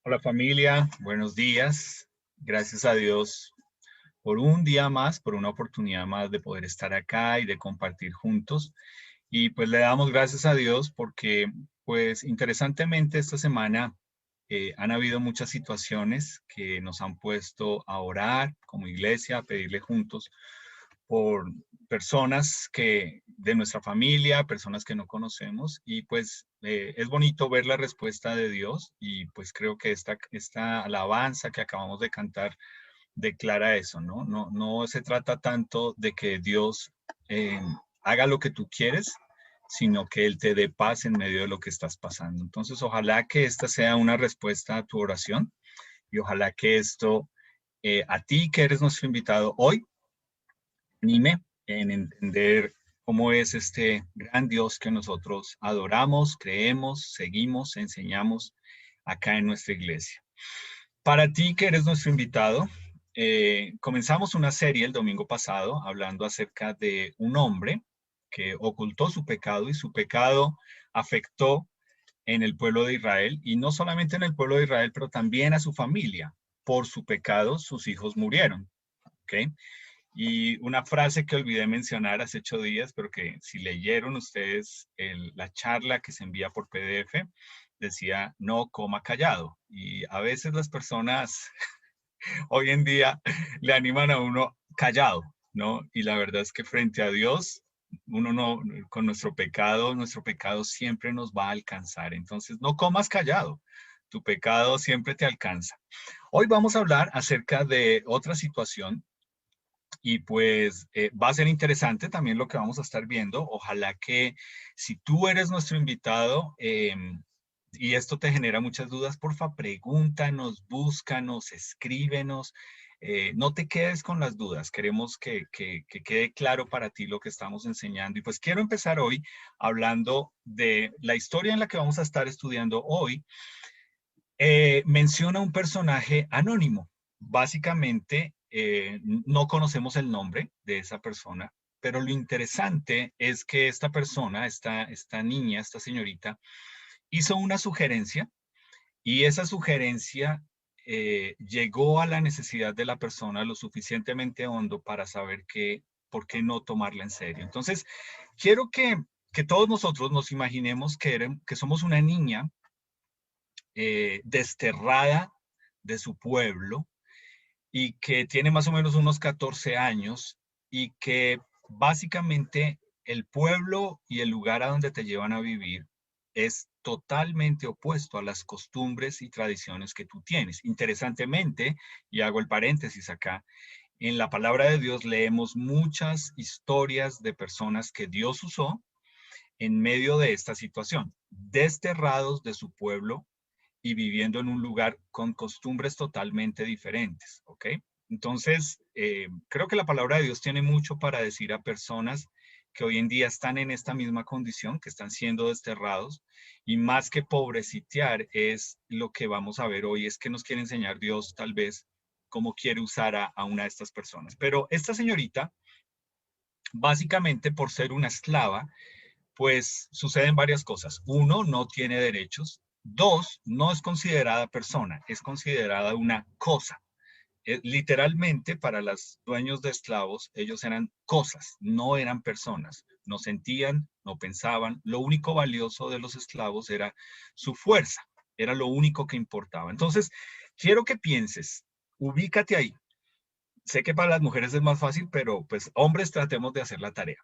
Hola familia, buenos días. Gracias a Dios por un día más, por una oportunidad más de poder estar acá y de compartir juntos. Y pues le damos gracias a Dios porque pues interesantemente esta semana han habido muchas situaciones que nos han puesto a orar como iglesia, a pedirle juntos por personas que de nuestra familia, personas que no conocemos, y pues es bonito ver la respuesta de Dios, y pues creo que esta alabanza que acabamos de cantar declara eso, ¿no? No se trata tanto de que Dios eh, haga lo que tú quieres, sino que Él te dé paz en medio de lo que estás pasando. Entonces, ojalá que esta sea una respuesta a tu oración, y ojalá que esto, a ti que eres nuestro invitado hoy, anime en entender cómo es este gran Dios que nosotros adoramos, creemos, seguimos, enseñamos acá en nuestra iglesia. Para ti que eres nuestro invitado, comenzamos una serie el domingo pasado hablando acerca de un hombre que ocultó su pecado y su pecado afectó en el pueblo de Israel, y no solamente en el pueblo de Israel, pero también a su familia. Por su pecado sus hijos murieron. ¿Ok? Y una frase que olvidé mencionar hace 8 días, pero que si leyeron ustedes la charla que se envía por PDF, decía, no coma callado. Y a veces las personas hoy en día le animan a uno callado, ¿no? Y la verdad es que frente a Dios, uno no, con nuestro pecado siempre nos va a alcanzar. Entonces, no comas callado. Tu pecado siempre te alcanza. Hoy vamos a hablar acerca de otra situación, y pues va a ser interesante también lo que vamos a estar viendo. Ojalá que si tú eres nuestro invitado y esto te genera muchas dudas, porfa, pregúntanos, búscanos, escríbenos. No te quedes con las dudas. Queremos que quede claro para ti lo que estamos enseñando. Y pues quiero empezar hoy hablando de la historia en la que vamos a estar estudiando hoy. Menciona un personaje anónimo. Básicamente, no conocemos el nombre de esa persona, pero lo interesante es que esta persona, esta niña, esta señorita, hizo una sugerencia, y esa sugerencia llegó a la necesidad de la persona lo suficientemente hondo para saber por qué no tomarla en serio. Entonces, quiero que todos nosotros nos imaginemos que somos una niña desterrada de su pueblo, y que tiene más o menos unos 14 años, y que básicamente el pueblo y el lugar a donde te llevan a vivir es totalmente opuesto a las costumbres y tradiciones que tú tienes. Interesantemente, y hago el paréntesis acá, en la palabra de Dios leemos muchas historias de personas que Dios usó en medio de esta situación, desterrados de su pueblo y viviendo en un lugar con costumbres totalmente diferentes, ¿ok? Entonces, creo que la palabra de Dios tiene mucho para decir a personas que hoy en día están en esta misma condición, que están siendo desterrados, y más que pobrecitear es lo que vamos a ver hoy, es que nos quiere enseñar Dios tal vez cómo quiere usar a una de estas personas. Pero esta señorita, básicamente por ser una esclava, pues suceden varias cosas. Uno, no tiene derechos. Dos, no es considerada persona, es considerada una cosa. Literalmente, para los dueños de esclavos, ellos eran cosas, no eran personas. No sentían, no pensaban. Lo único valioso de los esclavos era su fuerza, era lo único que importaba. Entonces, quiero que pienses, ubícate ahí. Sé que para las mujeres es más fácil, pero pues hombres, tratemos de hacer la tarea.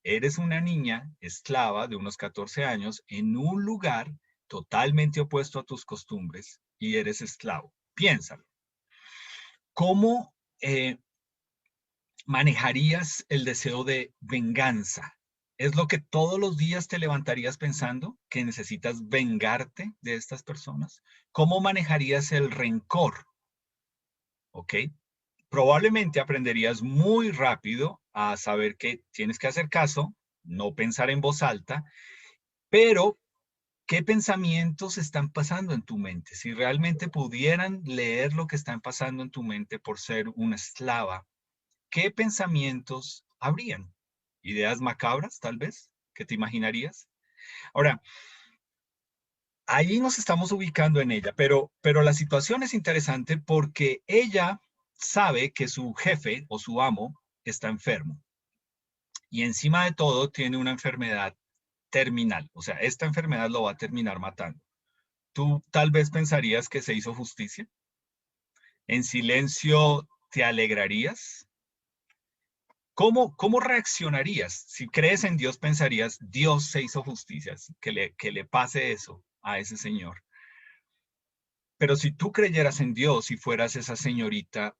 Eres una niña esclava de unos 14 años en un lugar totalmente opuesto a tus costumbres, y eres esclavo. Piénsalo. ¿Cómo manejarías el deseo de venganza? ¿Es lo que todos los días te levantarías pensando, que necesitas vengarte de estas personas? ¿Cómo manejarías el rencor? ¿Ok? Probablemente aprenderías muy rápido a saber que tienes que hacer caso, no pensar en voz alta, pero ¿qué pensamientos están pasando en tu mente? Si realmente pudieran leer lo que están pasando en tu mente por ser una esclava, ¿qué pensamientos habrían? ¿Ideas macabras, tal vez, que te imaginarías? Ahora, ahí nos estamos ubicando en ella, pero la situación es interesante porque ella sabe que su jefe o su amo está enfermo y encima de todo tiene una enfermedad terminal, o sea, esta enfermedad lo va a terminar matando. ¿Tú tal vez pensarías que se hizo justicia? ¿En silencio te alegrarías? ¿Cómo reaccionarías? Si crees en Dios, pensarías, Dios se hizo justicia, que le pase eso a ese señor. Pero si tú creyeras en Dios y fueras esa señorita,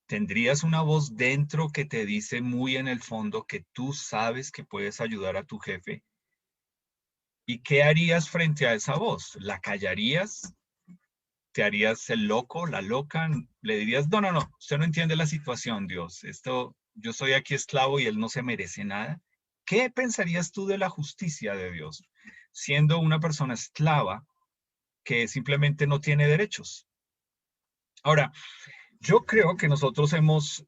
tendrías una voz dentro que te dice muy en el fondo que tú sabes que puedes ayudar a tu jefe. ¿Y qué harías frente a esa voz? ¿La callarías? ¿Te harías el loco, la loca? ¿Le dirías, no, no, no, usted no entiende la situación, Dios? Esto, yo soy aquí esclavo y él no se merece nada. ¿Qué pensarías tú de la justicia de Dios, siendo una persona esclava que simplemente no tiene derechos? Ahora, yo creo que nosotros hemos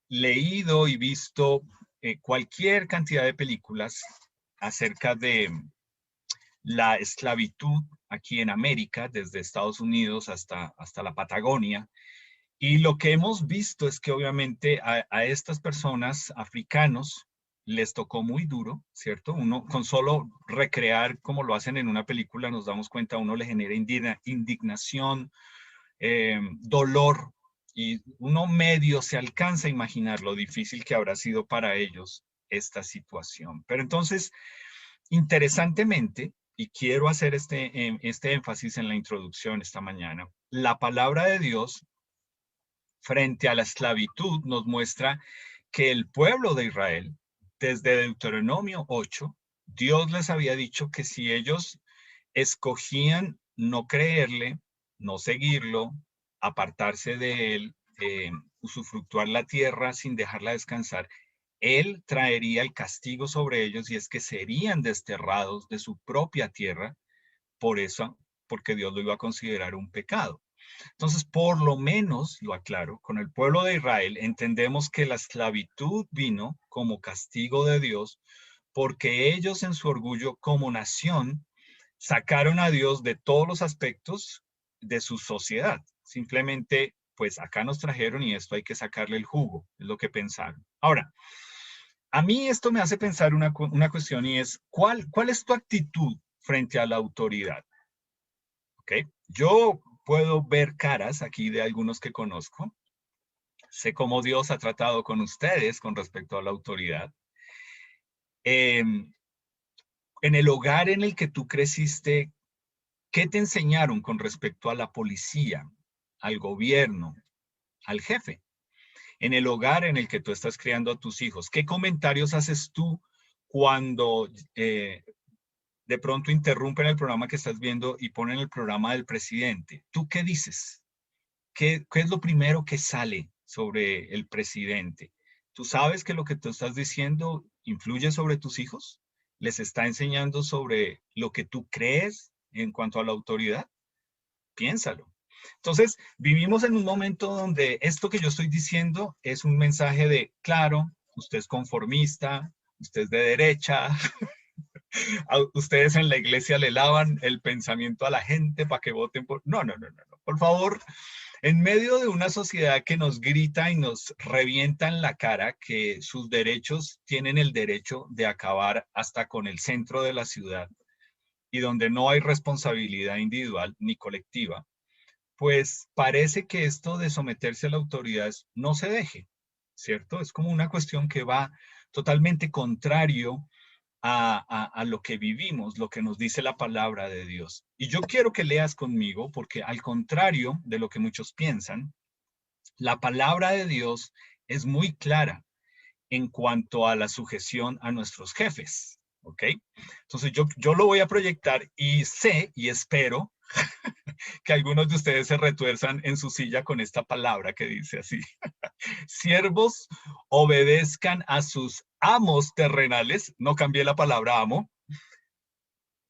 leído y visto cualquier cantidad de películas acerca de la esclavitud aquí en América, desde Estados Unidos hasta la Patagonia. Y lo que hemos visto es que obviamente a estas personas africanos les tocó muy duro, ¿cierto? Uno con solo recrear como lo hacen en una película nos damos cuenta, a uno le genera indignación, dolor, y uno medio se alcanza a imaginar lo difícil que habrá sido para ellos esta situación. Pero entonces, interesantemente, y quiero hacer este énfasis en la introducción esta mañana, la palabra de Dios frente a la esclavitud nos muestra que el pueblo de Israel, desde Deuteronomio 8, Dios les había dicho que si ellos escogían no creerle, no seguirlo, apartarse de él, usufructuar la tierra sin dejarla descansar, él traería el castigo sobre ellos y es que serían desterrados de su propia tierra, por eso, porque Dios lo iba a considerar un pecado. Entonces, por lo menos, lo aclaro, con el pueblo de Israel entendemos que la esclavitud vino como castigo de Dios porque ellos en su orgullo como nación sacaron a Dios de todos los aspectos de su sociedad. Simplemente, pues acá nos trajeron y esto hay que sacarle el jugo, es lo que pensaron. Ahora, a mí esto me hace pensar una cuestión y es, ¿cuál es tu actitud frente a la autoridad? ¿Ok? Yo puedo ver caras aquí de algunos que conozco. Sé cómo Dios ha tratado con ustedes con respecto a la autoridad. En el hogar en el que tú creciste, ¿qué te enseñaron con respecto a la policía, al gobierno, al jefe? En el hogar en el que tú estás criando a tus hijos, ¿qué comentarios haces tú cuando de pronto interrumpen el programa que estás viendo y ponen el programa del presidente? ¿Tú qué dices? ¿Qué es lo primero que sale sobre el presidente? ¿Tú sabes que lo que tú estás diciendo influye sobre tus hijos? ¿Les está enseñando sobre lo que tú crees en cuanto a la autoridad? Piénsalo. Entonces, vivimos en un momento donde esto que yo estoy diciendo es un mensaje de, claro, usted es conformista, usted es de derecha, ustedes en la iglesia le lavan el pensamiento a la gente para que voten por... No, no, no, no, no. Por favor, en medio de una sociedad que nos grita y nos revienta en la cara que sus derechos tienen el derecho de acabar hasta con el centro de la ciudad y donde no hay responsabilidad individual ni colectiva, pues parece que esto de someterse a la autoridad no se deje, ¿cierto? Es como una cuestión que va totalmente contrario a lo que vivimos, lo que nos dice la palabra de Dios. Y yo quiero que leas conmigo, porque al contrario de lo que muchos piensan, la palabra de Dios es muy clara en cuanto a la sujeción a nuestros jefes, ¿ok? Entonces yo lo voy a proyectar y sé y espero que algunos de ustedes se retuerzan en su silla con esta palabra que dice así. Siervos, obedezcan a sus amos terrenales, no cambié la palabra amo,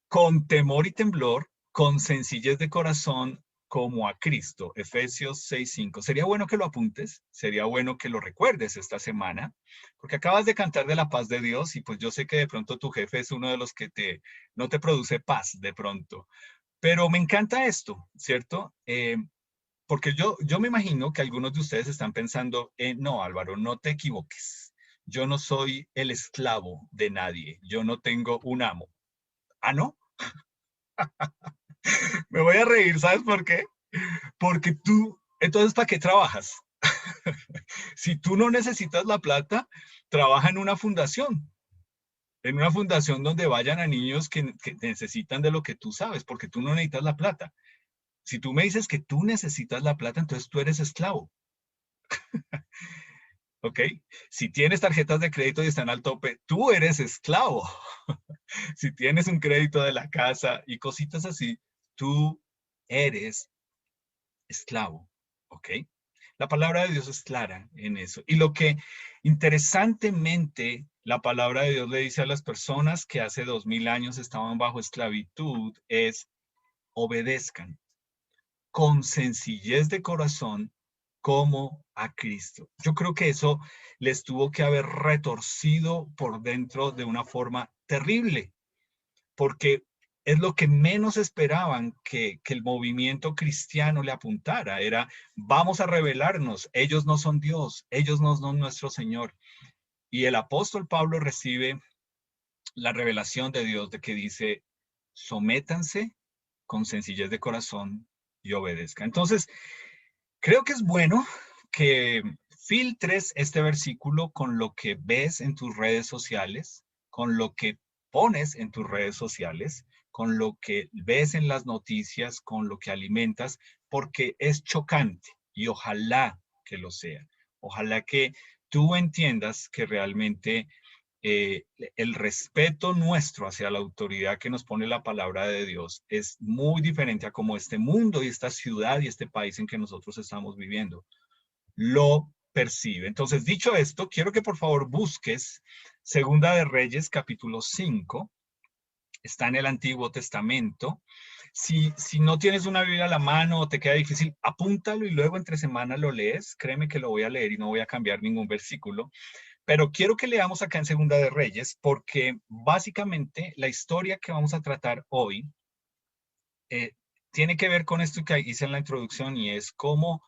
con temor y temblor, con sencillez de corazón, como a Cristo. Efesios 6:5. Sería bueno que lo apuntes, sería bueno que lo recuerdes esta semana, porque acabas de cantar de la paz de Dios y pues yo sé que de pronto tu jefe es uno de los que no te produce paz de pronto. Pero me encanta esto, ¿cierto? Porque yo me imagino que algunos de ustedes están pensando, no, Álvaro, no te equivoques. Yo no soy el esclavo de nadie. Yo no tengo un amo. ¿Ah, no? Me voy a reír, ¿sabes por qué? Porque tú, entonces, ¿para qué trabajas? Si tú no necesitas la plata, trabaja en una fundación donde vayan a niños que necesitan de lo que tú sabes, porque tú no necesitas la plata. Si tú me dices que tú necesitas la plata, entonces tú eres esclavo. ¿Ok? Si tienes tarjetas de crédito y están al tope, tú eres esclavo. Si tienes un crédito de la casa y cositas así, tú eres esclavo. ¿Ok? La palabra de Dios es clara en eso. Y lo que interesantemente la palabra de Dios le dice a las personas que hace 2000 años estaban bajo esclavitud es obedezcan con sencillez de corazón como a Cristo. Yo creo que eso les tuvo que haber retorcido por dentro de una forma terrible, porque es lo que menos esperaban que el movimiento cristiano le apuntara. Era, vamos a rebelarnos, ellos no son Dios, ellos no son nuestro Señor. Y el apóstol Pablo recibe la revelación de Dios de que dice, sométanse con sencillez de corazón y obedezcan. Entonces, creo que es bueno que filtres este versículo con lo que ves en tus redes sociales, con lo que pones en tus redes sociales, con lo que ves en las noticias, con lo que alimentas, porque es chocante y ojalá que lo sea. Ojalá que tú entiendas que realmente eh, el respeto nuestro hacia la autoridad que nos pone la palabra de Dios es muy diferente a como este mundo y esta ciudad y este país en que nosotros estamos viviendo lo percibe. Entonces, dicho esto, quiero que por favor busques Segunda de Reyes, capítulo 5. Está en el Antiguo Testamento. Si no tienes una Biblia a la mano o te queda difícil, apúntalo y luego entre semana lo lees. Créeme que lo voy a leer y no voy a cambiar ningún versículo. Pero quiero que leamos acá en Segunda de Reyes porque básicamente la historia que vamos a tratar hoy eh, tiene que ver con esto que hice en la introducción y es cómo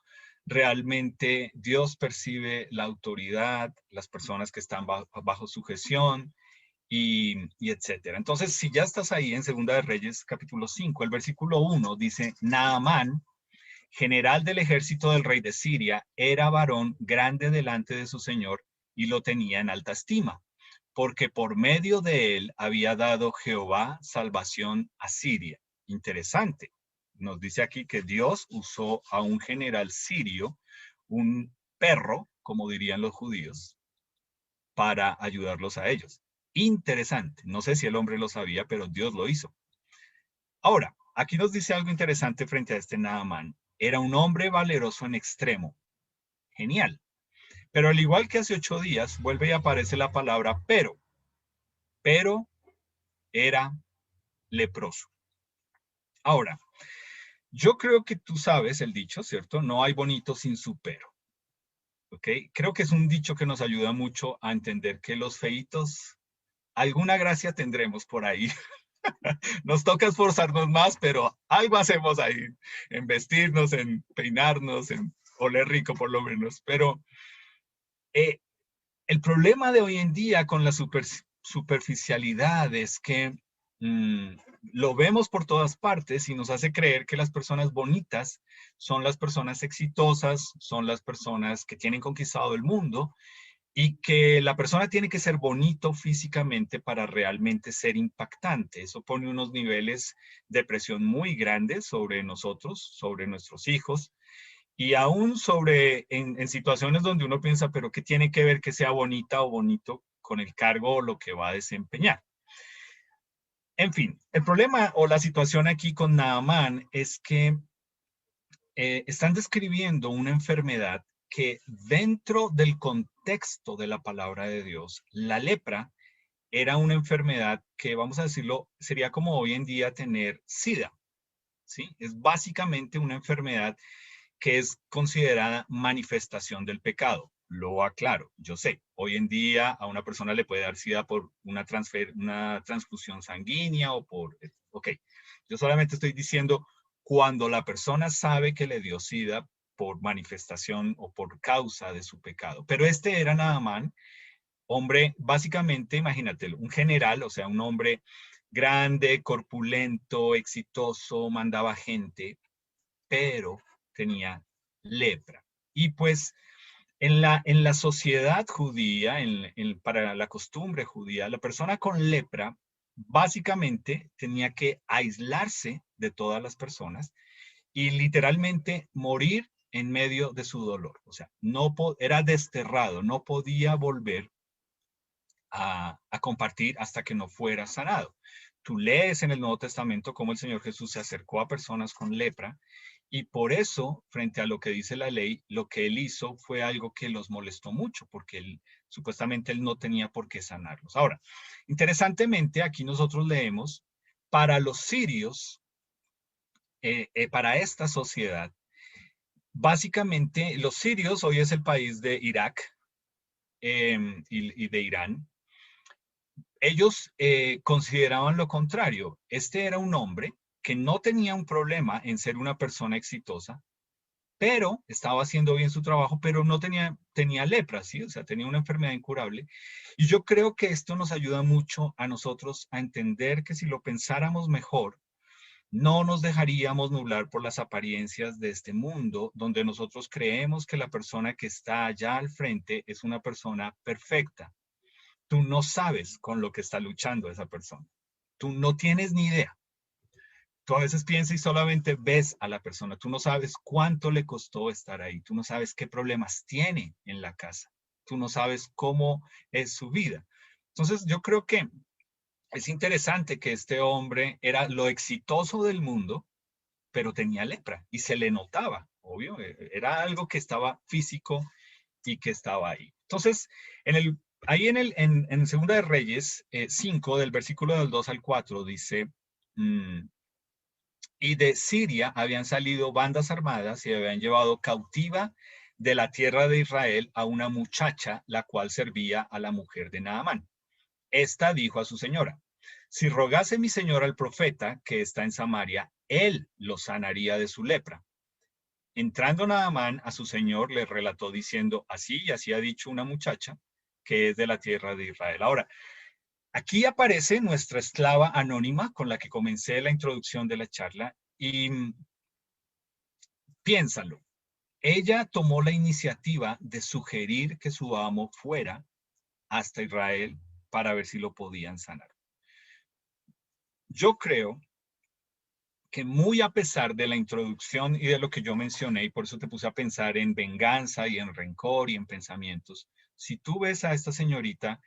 realmente Dios percibe la autoridad, las personas que están bajo sujeción y etcétera. Entonces, si ya estás ahí en Segunda de Reyes, capítulo 5, el versículo 1 dice, Naamán, general del ejército del rey de Siria, era varón grande delante de su señor y lo tenía en alta estima, porque por medio de él había dado Jehová salvación a Siria. Interesante. Nos dice aquí que Dios usó a un general sirio, un perro, como dirían los judíos, para ayudarlos a ellos. Interesante. No sé si el hombre lo sabía, pero Dios lo hizo. Ahora, aquí nos dice algo interesante frente a este Naamán. Era un hombre valeroso en extremo. Genial. Pero al igual que hace 8 días, vuelve y aparece la palabra pero era leproso. Ahora, yo creo que tú sabes el dicho, ¿cierto? No hay bonito sin su pero. ¿Ok? Creo que es un dicho que nos ayuda mucho a entender que los feitos, alguna gracia tendremos por ahí. Nos toca esforzarnos más, pero algo hacemos ahí, en vestirnos, en peinarnos, en oler rico por lo menos. Pero eh, el problema de hoy en día con la superficialidad es que mmm, lo vemos por todas partes y nos hace creer que las personas bonitas son las personas exitosas, son las personas que tienen conquistado el mundo y que la persona tiene que ser bonito físicamente para realmente ser impactante. Eso pone unos niveles de presión muy grandes sobre nosotros, sobre nuestros hijos y aún en situaciones donde uno piensa, pero ¿qué tiene que ver que sea bonita o bonito con el cargo o lo que va a desempeñar? En fin, el problema o la situación aquí con Naamán es que están describiendo una enfermedad que dentro del contexto de la palabra de Dios, la lepra era una enfermedad que, vamos a decirlo, sería como hoy en día tener SIDA. ¿sí? Es básicamente una enfermedad que es considerada manifestación del pecado. Lo aclaro, yo sé, hoy en día a una persona le puede dar SIDA por una transfusión sanguínea o por, ok, yo solamente estoy diciendo cuando la persona sabe que le dio SIDA por manifestación o por causa de su pecado. Pero este era Naamán, hombre, básicamente, imagínate, un general, o sea, un hombre grande, corpulento, exitoso, mandaba gente, pero tenía lepra. Y pues en la sociedad judía, para la costumbre judía, la persona con lepra básicamente tenía que aislarse de todas las personas y literalmente morir en medio de su dolor. O sea, no era desterrado, no podía volver a compartir hasta que no fuera sanado. Tú lees en el Nuevo Testamento cómo el Señor Jesús se acercó a personas con lepra y por eso, frente a lo que dice la ley, lo que él hizo fue algo que los molestó mucho, porque supuestamente él no tenía por qué sanarlos. Ahora, interesantemente, aquí nosotros leemos, para los sirios, para esta sociedad, básicamente los sirios, hoy es el país de Irak y de Irán, ellos consideraban lo contrario. Este era un hombre que no tenía un problema en ser una persona exitosa, pero estaba haciendo bien su trabajo, pero no tenía lepra, ¿sí? O sea, tenía una enfermedad incurable. Y yo creo que esto nos ayuda mucho a nosotros a entender que si lo pensáramos mejor, no nos dejaríamos nublar por las apariencias de este mundo, donde nosotros creemos que la persona que está allá al frente es una persona perfecta. Tú no sabes con lo que está luchando esa persona. Tú no tienes ni idea. Tú a veces piensas y solamente ves a la persona. Tú no sabes cuánto le costó estar ahí. Tú no sabes qué problemas tiene en la casa. Tú no sabes cómo es su vida. Entonces, yo creo que es interesante que este hombre era lo exitoso del mundo, pero tenía lepra y se le notaba, obvio. Era algo que estaba físico y que estaba ahí. Entonces, ahí en Segunda de Reyes 5, del versículo del 2 al 4, dice, y de Siria habían salido bandas armadas y habían llevado cautiva de la tierra de Israel a una muchacha, la cual servía a la mujer de Naamán. Esta dijo a su señora, si rogase mi señor al profeta que está en Samaria, él lo sanaría de su lepra. Entrando Naamán a su señor, le relató diciendo, así y así ha dicho una muchacha que es de la tierra de Israel. Ahora, aquí aparece nuestra esclava anónima con la que comencé la introducción de la charla y piénsalo. Ella tomó la iniciativa de sugerir que su amo fuera hasta Israel para ver si lo podían sanar. Yo creo que muy a pesar de la introducción y de lo que yo mencioné, y por eso te puse a pensar en venganza y en rencor y en pensamientos, si tú ves a esta señorita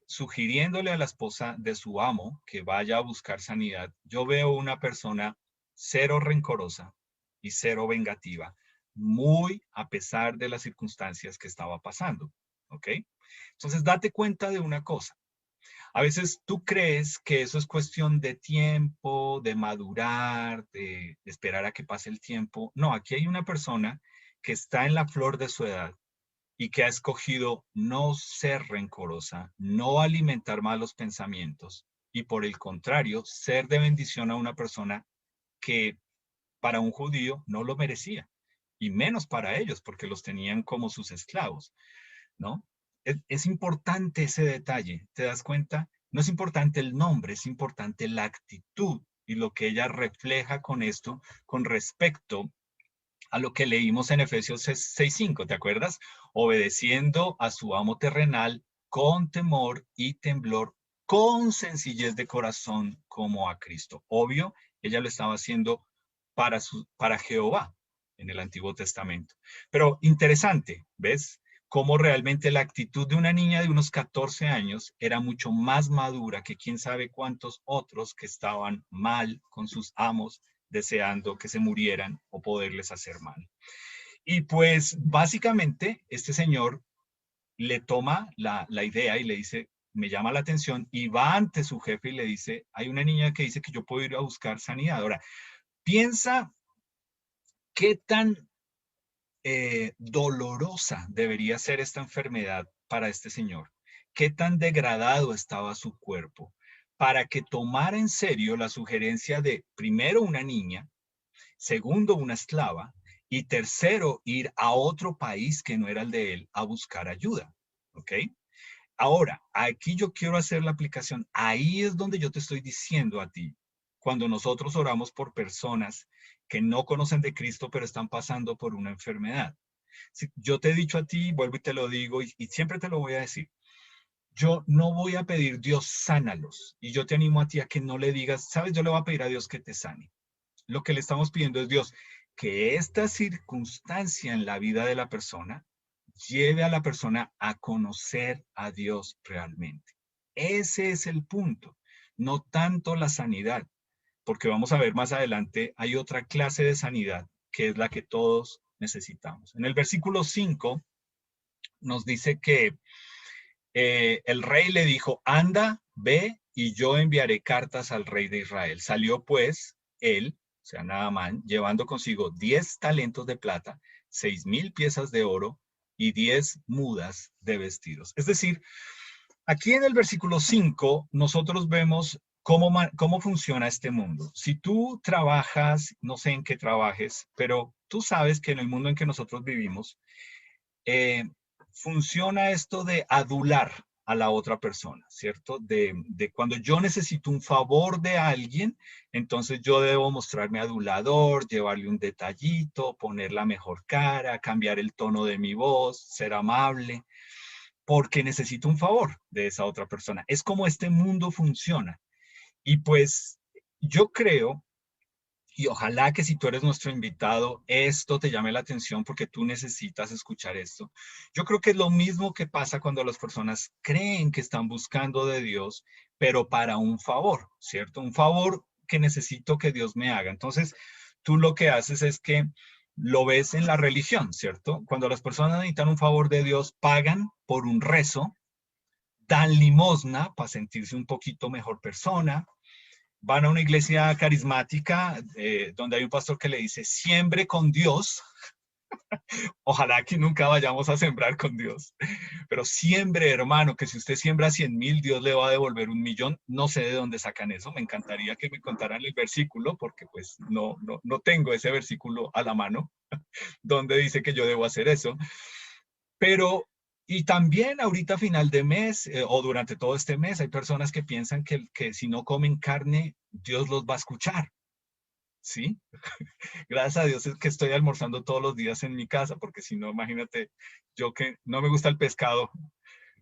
sugiriéndole a la esposa de su amo que vaya a buscar sanidad, yo veo una persona cero rencorosa y cero vengativa, muy a pesar de las circunstancias que estaba pasando, ¿ok? Entonces, date cuenta de una cosa. A veces tú crees que eso es cuestión de tiempo, de madurar, de esperar a que pase el tiempo. No, aquí hay una persona que está en la flor de su edad y que ha escogido no ser rencorosa, no alimentar malos pensamientos y por el contrario, ser de bendición a una persona que para un judío no lo merecía y menos para ellos porque los tenían como sus esclavos, ¿no? Es importante ese detalle, ¿te das cuenta? No es importante el nombre, es importante la actitud y lo que ella refleja con esto con respecto a lo que leímos en Efesios 6:5, ¿te acuerdas? Obedeciendo a su amo terrenal con temor y temblor, con sencillez de corazón como a Cristo. Obvio, ella lo estaba haciendo para Jehová en el Antiguo Testamento. Pero interesante, ¿ves? Cómo realmente la actitud de una niña de unos 14 años era mucho más madura que quién sabe cuántos otros que estaban mal con sus amos deseando que se murieran o poderles hacer mal. Y pues básicamente este señor le toma la idea y le dice, me llama la atención y va ante su jefe y le dice, hay una niña que dice que yo puedo ir a buscar sanidad. Ahora, Piensa qué tan dolorosa debería ser esta enfermedad para este señor, qué tan degradado estaba su cuerpo, para que tomara en serio la sugerencia de, primero, una niña, segundo, una esclava, y tercero, ir a otro país que no era el de él a buscar ayuda. ¿Ok? Ahora, aquí yo quiero hacer la aplicación. Ahí es donde yo te estoy diciendo a ti, cuando nosotros oramos por personas que no conocen de Cristo, pero están pasando por una enfermedad. Si yo te he dicho a ti, vuelvo y te lo digo, y siempre te lo voy a decir. Yo no voy a pedir, Dios, sánalos. Y yo te animo a ti a que no le digas, sabes, yo le voy a pedir a Dios que te sane. Lo que le estamos pidiendo es, Dios, que esta circunstancia en la vida de la persona lleve a la persona a conocer a Dios realmente. Ese es el punto, no tanto la sanidad, porque vamos a ver más adelante, hay otra clase de sanidad que es la que todos necesitamos. En el versículo 5 nos dice que el rey le dijo, anda, ve y yo enviaré cartas al rey de Israel. Salió pues él, o sea, Naamán, llevando consigo 10 talentos de plata, 6,000 piezas de oro y 10 mudas de vestidos. Es decir, aquí en el versículo 5 nosotros vemos cómo funciona este mundo. Si tú trabajas, no sé en qué trabajes, pero tú sabes que en el mundo en que nosotros vivimos, eh, funciona esto de adular a la otra persona, ¿cierto? De cuando yo necesito un favor de alguien, entonces yo debo mostrarme adulador, llevarle un detallito, poner la mejor cara, cambiar el tono de mi voz, ser amable, porque necesito un favor de esa otra persona. Es como este mundo funciona. Y pues yo creo, y ojalá que si tú eres nuestro invitado, esto te llame la atención porque tú necesitas escuchar esto. Yo creo que es lo mismo que pasa cuando las personas creen que están buscando de Dios, pero para un favor, ¿cierto? Un favor que necesito que Dios me haga. Entonces, tú lo que haces es que lo ves en la religión, ¿cierto? Cuando las personas necesitan un favor de Dios, pagan por un rezo, dan limosna para sentirse un poquito mejor persona, van a una iglesia carismática donde hay un pastor que le dice, siembre con Dios. Ojalá que nunca vayamos a sembrar con Dios, pero siembre, hermano, que si usted siembra 100,000, Dios le va a devolver 1,000,000. No sé de dónde sacan eso. Me encantaría que me contaran el versículo, porque pues no tengo ese versículo a la mano donde dice que yo debo hacer eso. Pero, y también ahorita a final de mes o durante todo este mes, hay personas que piensan que si no comen carne, Dios los va a escuchar. ¿Sí? Gracias a Dios es que estoy almorzando todos los días en mi casa, porque si no, imagínate, yo que no me gusta el pescado,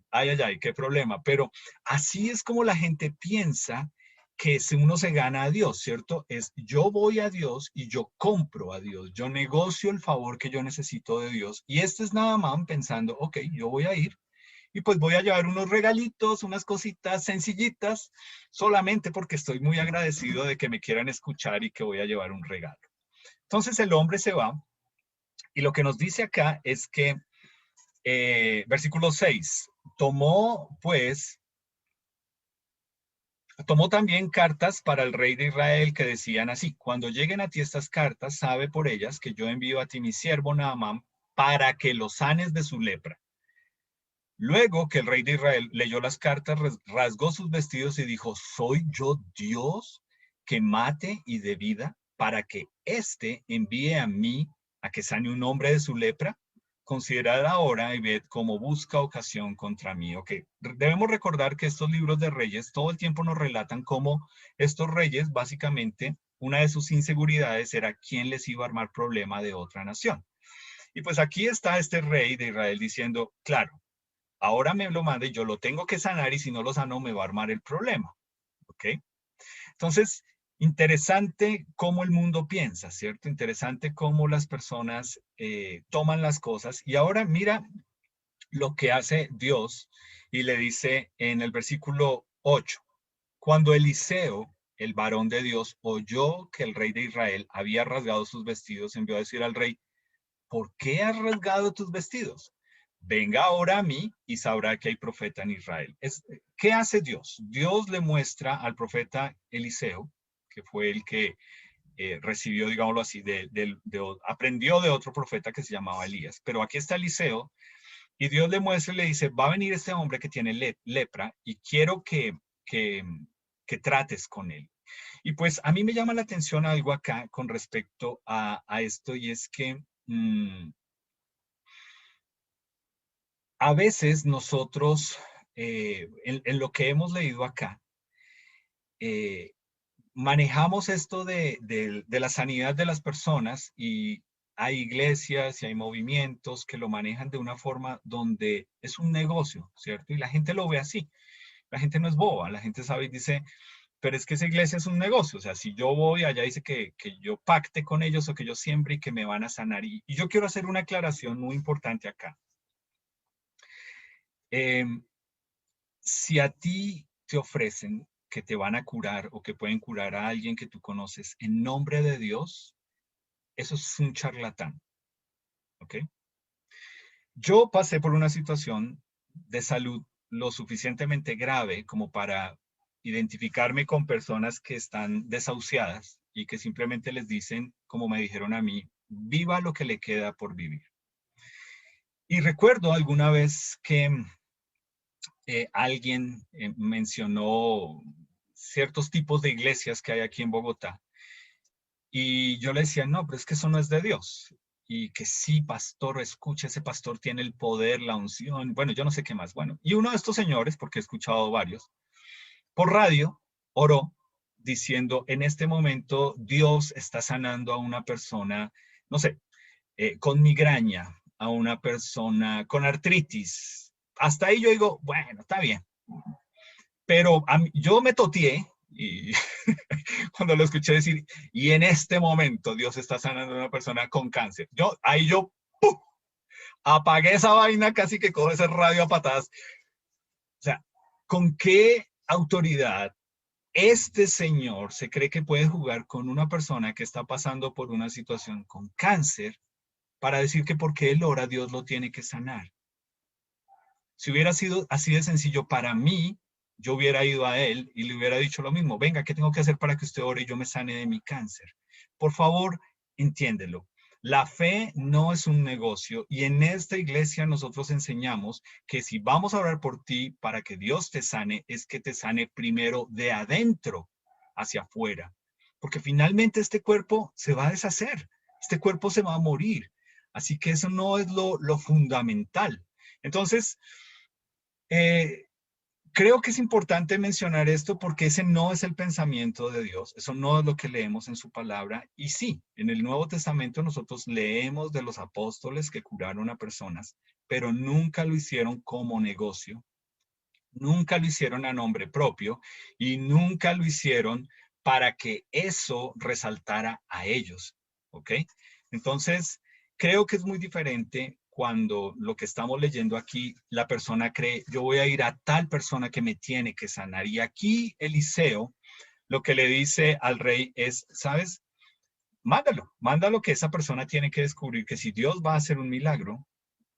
ay, ay, ay, qué problema. Pero así es como la gente piensa que si uno se gana a Dios, ¿cierto? Es yo voy a Dios y yo compro a Dios, yo negocio el favor que yo necesito de Dios. Y este es nada más pensando, ok, yo voy a ir y pues voy a llevar unos regalitos, unas cositas sencillitas, solamente porque estoy muy agradecido de que me quieran escuchar y que voy a llevar un regalo. Entonces el hombre se va y lo que nos dice acá es que, versículo 6, tomó también cartas para el rey de Israel que decían así, cuando lleguen a ti estas cartas, sabe por ellas que yo envío a ti mi siervo Naamán para que lo sanes de su lepra. Luego que el rey de Israel leyó las cartas, rasgó sus vestidos y dijo, ¿soy yo Dios que mate y de vida para que éste envíe a mí a que sane un hombre de su lepra? Considerad ahora y ved cómo busca ocasión contra mí. Ok, debemos recordar que estos libros de reyes todo el tiempo nos relatan cómo estos reyes, básicamente, una de sus inseguridades era quién les iba a armar problema de otra nación. Y pues aquí está este rey de Israel diciendo, claro, ahora me lo manda y yo lo tengo que sanar y si no lo sano me va a armar el problema. ¿Ok? Entonces, interesante cómo el mundo piensa, ¿cierto? Interesante cómo las personas toman las cosas. Y ahora mira lo que hace Dios y le dice en el versículo 8, cuando Eliseo, el varón de Dios, oyó que el rey de Israel había rasgado sus vestidos, envió a decir al rey, ¿por qué has rasgado tus vestidos? Venga ahora a mí y sabrá que hay profeta en Israel. ¿Qué hace Dios? Dios le muestra al profeta Eliseo, que fue el que recibió, digámoslo así, aprendió de otro profeta que se llamaba Elías. Pero aquí está Eliseo, y Dios le muestra y le dice, va a venir este hombre que tiene lepra, y quiero que, que trates con él. Y pues a mí me llama la atención algo acá con respecto a esto, y es que a veces nosotros, en lo que hemos leído acá, eh, manejamos esto de la sanidad de las personas, y hay iglesias y hay movimientos que lo manejan de una forma donde es un negocio, ¿cierto? Y la gente lo ve así. La gente no es boba, la gente sabe y dice, pero es que esa iglesia es un negocio. O sea, si yo voy allá, dice que yo pacte con ellos o que yo siembre y que me van a sanar. Y yo quiero hacer una aclaración muy importante acá. Si a ti te ofrecen que te van a curar o que pueden curar a alguien que tú conoces en nombre de Dios, eso es un charlatán, ¿ok? Yo pasé por una situación de salud lo suficientemente grave como para identificarme con personas que están desahuciadas y que simplemente les dicen, como me dijeron a mí, viva lo que le queda por vivir. Y recuerdo alguna vez que alguien mencionó ciertos tipos de iglesias que hay aquí en Bogotá, y yo le decía, no, pero es que eso no es de Dios. Y que sí, pastor, escucha, ese pastor tiene el poder, la unción, bueno, yo no sé qué más. Bueno, y uno de estos señores, porque he escuchado varios, por radio oró diciendo, en este momento Dios está sanando a una persona, no sé, con migraña, a una persona con artritis. Hasta ahí yo digo, bueno, está bien. Pero yo me toteé y cuando lo escuché decir, y en este momento Dios está sanando a una persona con cáncer. Ahí yo ¡pum! Apagué esa vaina, casi que cojo ese radio a patadas. O sea, ¿con qué autoridad este señor se cree que puede jugar con una persona que está pasando por una situación con cáncer para decir que porque él ora, Dios lo tiene que sanar? Si hubiera sido así de sencillo para mí, yo hubiera ido a él y le hubiera dicho lo mismo. Venga, ¿qué tengo que hacer para que usted ore y yo me sane de mi cáncer? Por favor, entiéndelo. La fe no es un negocio, y en esta iglesia nosotros enseñamos que si vamos a orar por ti para que Dios te sane, es que te sane primero de adentro hacia afuera. Porque finalmente este cuerpo se va a deshacer, este cuerpo se va a morir. Así que eso no es lo fundamental. Entonces, eh, creo que es importante mencionar esto porque ese no es el pensamiento de Dios, eso no es lo que leemos en su palabra. Y sí, en el Nuevo Testamento nosotros leemos de los apóstoles que curaron a personas, pero nunca lo hicieron como negocio, nunca lo hicieron a nombre propio, y nunca lo hicieron para que eso resaltara a ellos, ¿ok? Entonces, creo que es muy diferente cuando lo que estamos leyendo aquí, la persona cree, yo voy a ir a tal persona que me tiene que sanar. Y aquí Eliseo lo que le dice al rey es, ¿sabes? Mándalo que esa persona tiene que descubrir que si Dios va a hacer un milagro,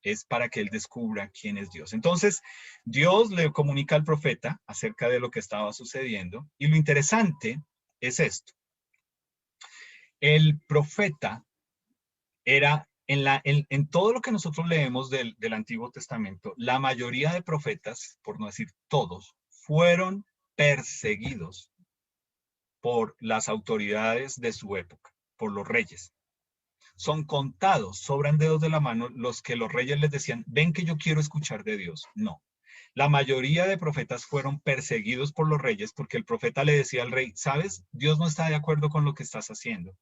es para que él descubra quién es Dios. Entonces, Dios le comunica al profeta acerca de lo que estaba sucediendo, y lo interesante es esto. El profeta era, en todo lo que nosotros leemos del Antiguo Testamento, la mayoría de profetas, por no decir todos, fueron perseguidos por las autoridades de su época, por los reyes. Son contados, sobran dedos de la mano los que los reyes les decían, ven que yo quiero escuchar de Dios. No. La mayoría de profetas fueron perseguidos por los reyes porque el profeta le decía al rey, sabes, Dios no está de acuerdo con lo que estás haciendo.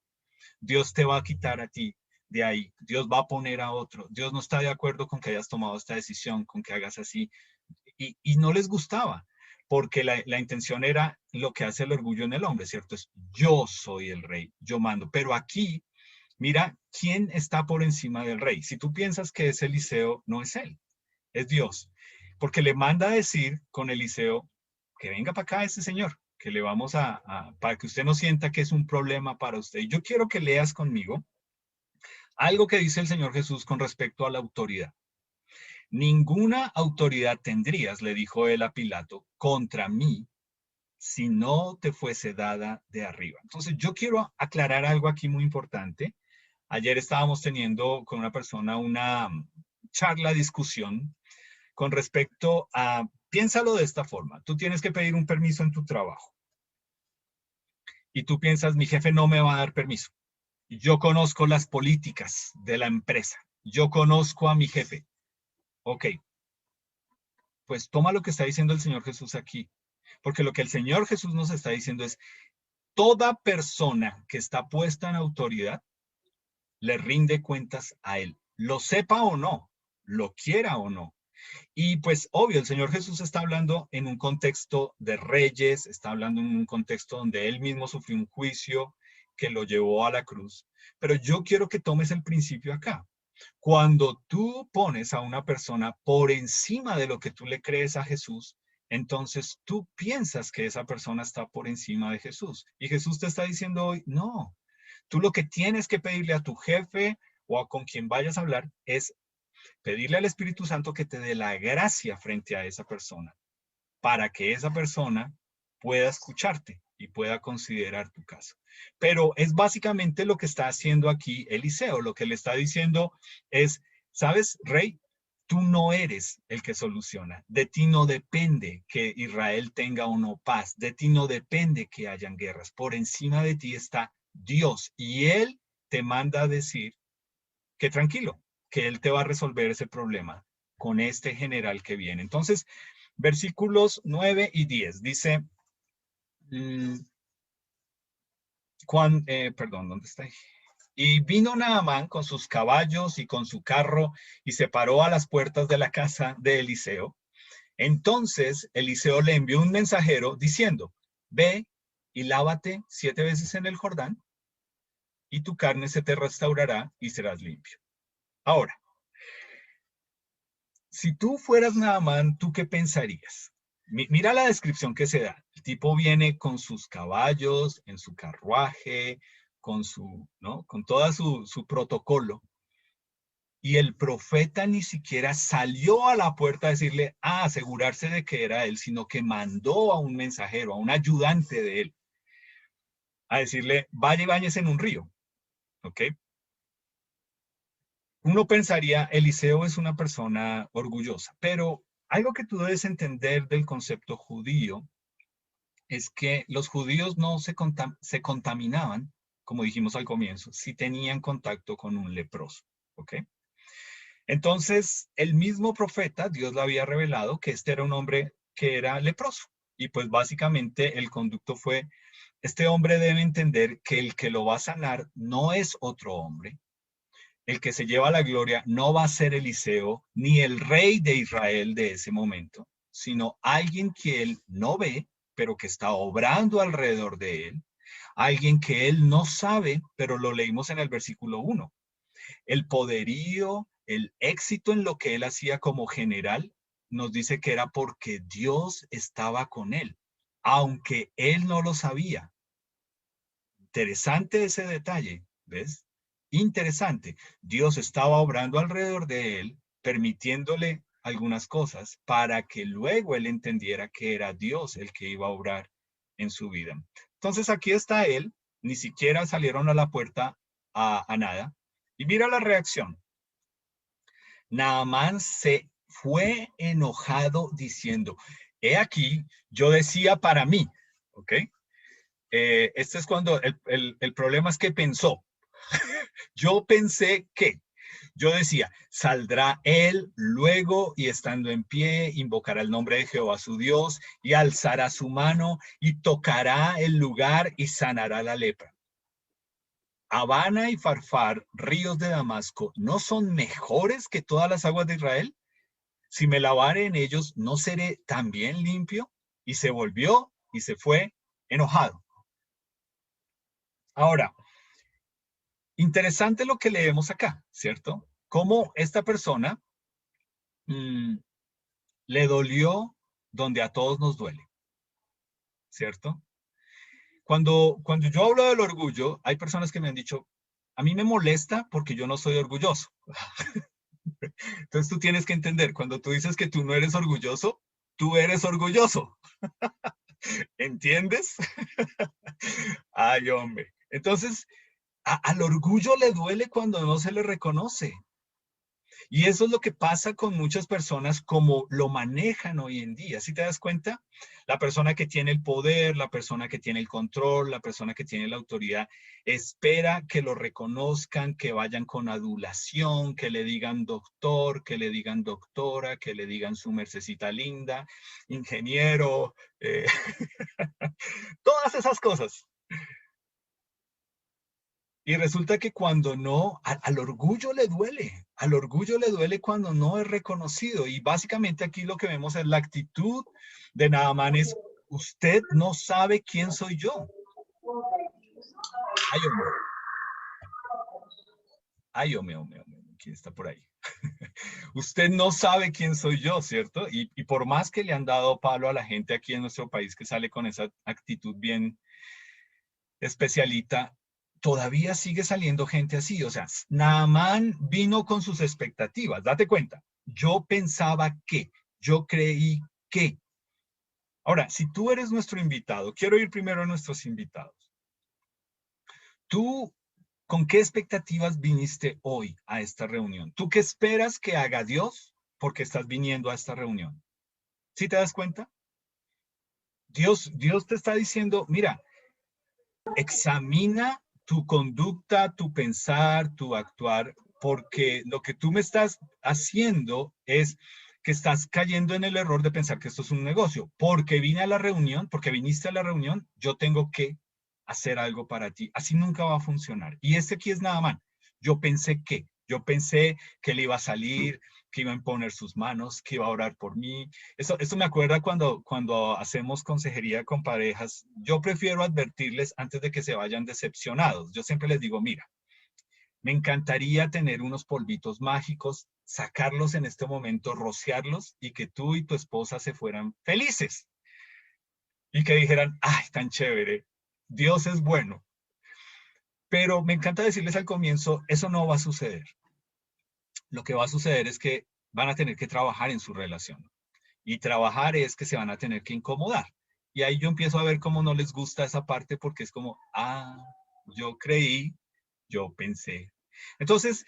Dios te va a quitar a ti de ahí. Dios va a poner a otro. Dios no está de acuerdo con que hayas tomado esta decisión, con que hagas así. Y no les gustaba, porque la intención era lo que hace el orgullo en el hombre, ¿cierto? Es yo soy el rey, yo mando. Pero aquí, mira, ¿quién está por encima del rey? Si tú piensas que es Eliseo, no es él, es Dios. Porque le manda a decir con Eliseo que venga para acá este señor, que le vamos para que usted no sienta que es un problema para usted. Y yo quiero que leas conmigo algo que dice el Señor Jesús con respecto a la autoridad. Ninguna autoridad tendrías, le dijo él a Pilato, contra mí, si no te fuese dada de arriba. Entonces, yo quiero aclarar algo aquí muy importante. Ayer estábamos teniendo con una persona una charla, discusión con respecto a, piénsalo de esta forma, tú tienes que pedir un permiso en tu trabajo y tú piensas, mi jefe no me va a dar permiso. Yo conozco las políticas de la empresa, yo conozco a mi jefe. Ok, pues toma lo que está diciendo el Señor Jesús aquí, porque lo que el Señor Jesús nos está diciendo es, toda persona que está puesta en autoridad le rinde cuentas a Él, lo sepa o no, lo quiera o no. Y pues obvio, el Señor Jesús está hablando en un contexto de reyes, está hablando en un contexto donde Él mismo sufrió un juicio que lo llevó a la cruz. Pero yo quiero que tomes el principio acá. Cuando tú pones a una persona por encima de lo que tú le crees a Jesús, entonces tú piensas que esa persona está por encima de Jesús. Y Jesús te está diciendo hoy, no, tú lo que tienes que pedirle a tu jefe o a con quien vayas a hablar es pedirle al Espíritu Santo que te dé la gracia frente a esa persona, para que esa persona pueda escucharte y pueda considerar tu caso. Pero es básicamente lo que está haciendo aquí Eliseo. Lo que le está diciendo es, ¿sabes, rey? Tú no eres el que soluciona. De ti no depende que Israel tenga o no paz. De ti no depende que hayan guerras. Por encima de ti está Dios y Él te manda a decir que tranquilo, que Él te va a resolver ese problema con este general que viene. Entonces, versículos 9 y 10 dice, perdón, ¿dónde está? Y vino Naamán con sus caballos y con su carro y se paró a las puertas de la casa de Eliseo. Entonces Eliseo le envió un mensajero diciendo, ve y lávate 7 veces en el Jordán y tu carne se te restaurará y serás limpio. Ahora, si tú fueras Naamán, ¿tú qué pensarías? Mira la descripción que se da. El tipo viene con sus caballos, en su carruaje, con su, ¿no? Con toda su protocolo. Y el profeta ni siquiera salió a la puerta a decirle, a asegurarse de que era él, sino que mandó a un mensajero, a un ayudante de él, a decirle, vaya y bañese en un río. ¿Ok? Uno pensaría, Eliseo es una persona orgullosa, pero algo que tú debes entender del concepto judío es que los judíos no se contaminaban, como dijimos al comienzo, si tenían contacto con un leproso. ¿Ok? Entonces, el mismo profeta, Dios le había revelado que este era un hombre que era leproso. Y pues básicamente el conducto fue, este hombre debe entender que el que lo va a sanar no es otro hombre. El que se lleva la gloria no va a ser Eliseo ni el rey de Israel de ese momento, sino alguien que él no ve, pero que está obrando alrededor de él. Alguien que él no sabe, pero lo leímos en el versículo 1. El poderío, el éxito en lo que él hacía como general, nos dice que era porque Dios estaba con él, aunque él no lo sabía. Interesante ese detalle, ¿ves? Interesante. Dios estaba obrando alrededor de él, permitiéndole algunas cosas para que luego él entendiera que era Dios el que iba a obrar en su vida. Entonces aquí está él, ni siquiera salieron a la puerta a nada. Y mira la reacción. Naamán se fue enojado diciendo, he aquí, yo decía para mí, ¿ok? Este es cuando el problema es que pensó. Yo pensé que, yo decía, saldrá él luego y estando en pie, invocará el nombre de Jehová su Dios y alzará su mano y tocará el lugar y sanará la lepra. Habana y Farfar, ríos de Damasco, ¿no son mejores que todas las aguas de Israel? Si me lavare en ellos, ¿no seré también limpio? Y se volvió y se fue enojado. Ahora, interesante lo que leemos acá, ¿cierto? Cómo esta persona mmm, le dolió donde a todos nos duele, ¿cierto? Cuando yo hablo del orgullo, hay personas que me han dicho, a mí me molesta porque yo no soy orgulloso. Entonces tú tienes que entender, cuando tú dices que tú no eres orgulloso, tú eres orgulloso. ¿Entiendes? Ay, hombre. Entonces, al orgullo le duele cuando no se le reconoce. Y eso es lo que pasa con muchas personas como lo manejan hoy en día. ¿Sí te das cuenta? La persona que tiene el poder, la persona que tiene el control, la persona que tiene la autoridad, espera que lo reconozcan, que vayan con adulación, que le digan doctor, que le digan doctora, que le digan su mercecita linda, ingeniero, todas esas cosas. Y resulta que cuando no, al orgullo le duele, al orgullo le duele cuando no es reconocido. Y básicamente aquí lo que vemos es la actitud de Naamán es, usted no sabe quién soy yo. Ay, hombre, ay, hombre, hombre, hombre, ¿quién está por ahí? Usted no sabe quién soy yo, ¿cierto? Y por más que le han dado palo a la gente aquí en nuestro país que sale con esa actitud bien especialita, todavía sigue saliendo gente así. O sea, Naamán vino con sus expectativas. Date cuenta, yo pensaba que, yo creí que. Ahora, si tú eres nuestro invitado, quiero ir primero a nuestros invitados. ¿Tú con qué expectativas viniste hoy a esta reunión? ¿Tú qué esperas que haga Dios porque estás viniendo a esta reunión? ¿Sí te das cuenta? Dios te está diciendo, mira, examina tu conducta, tu pensar, tu actuar, porque lo que tú me estás haciendo es que estás cayendo en el error de pensar que esto es un negocio. Porque vine a la reunión, porque viniste a la reunión, yo tengo que hacer algo para ti. Así nunca va a funcionar. Y este aquí es nada más. Yo pensé que le iba a salir, que iba a imponer sus manos, que iba a orar por mí. Eso me acuerda cuando hacemos consejería con parejas. Yo prefiero advertirles antes de que se vayan decepcionados. Yo siempre les digo, mira, me encantaría tener unos polvitos mágicos, sacarlos en este momento, rociarlos y que tú y tu esposa se fueran felices y que dijeran, ay, tan chévere, Dios es bueno. Pero me encanta decirles al comienzo, eso no va a suceder. Lo que va a suceder es que van a tener que trabajar en su relación. Y trabajar es que se van a tener que incomodar. Y ahí yo empiezo a ver cómo no les gusta esa parte porque es como, yo creí, yo pensé. Entonces,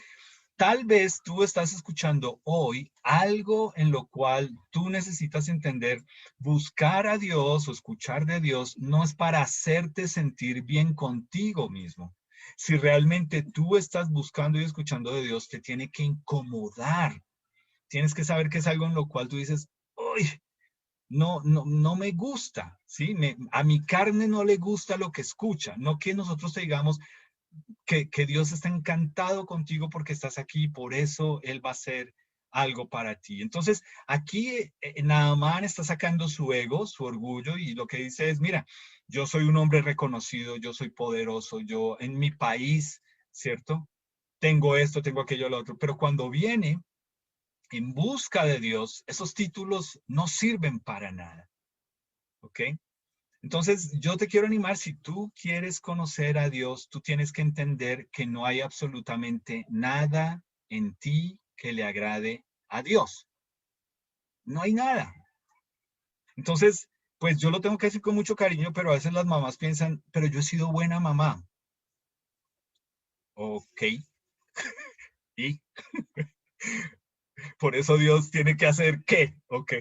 tal vez tú estás escuchando hoy algo en lo cual tú necesitas entender, buscar a Dios o escuchar de Dios no es para hacerte sentir bien contigo mismo. Si realmente tú estás buscando y escuchando de Dios, te tiene que incomodar. Tienes que saber que es algo en lo cual tú dices, uy, no me gusta, ¿sí? A mi carne no le gusta lo que escucha, no que nosotros te digamos que Dios está encantado contigo porque estás aquí y por eso Él va a hacer algo para ti. Entonces, aquí Naamán está sacando su ego, su orgullo y lo que dice es, mira, yo soy un hombre reconocido, yo soy poderoso, yo en mi país, ¿cierto? Tengo esto, tengo aquello, lo otro, pero cuando viene en busca de Dios, esos títulos no sirven para nada, ¿ok? Entonces, yo te quiero animar, si tú quieres conocer a Dios, tú tienes que entender que no hay absolutamente nada en ti que le agrade a Dios. No hay nada. Entonces, pues yo lo tengo que decir con mucho cariño, pero a veces las mamás piensan, pero yo he sido buena mamá. Ok, y por eso Dios tiene que hacer qué, ok.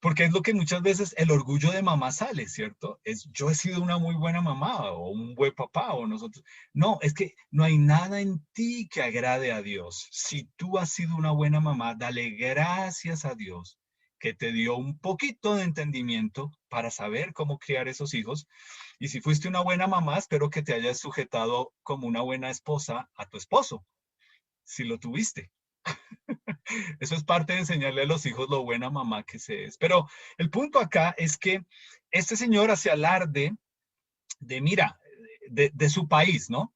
Porque es lo que muchas veces el orgullo de mamá sale, ¿cierto? Es yo he sido una muy buena mamá o un buen papá o nosotros. No, es que no hay nada en ti que agrade a Dios. Si tú has sido una buena mamá, dale gracias a Dios que te dio un poquito de entendimiento para saber cómo criar esos hijos. Y si fuiste una buena mamá, espero que te hayas sujetado como una buena esposa a tu esposo, si lo tuviste. Eso es parte de enseñarle a los hijos lo buena mamá que se es. Pero el punto acá es que este señor hace alarde de, mira, de su país, ¿no?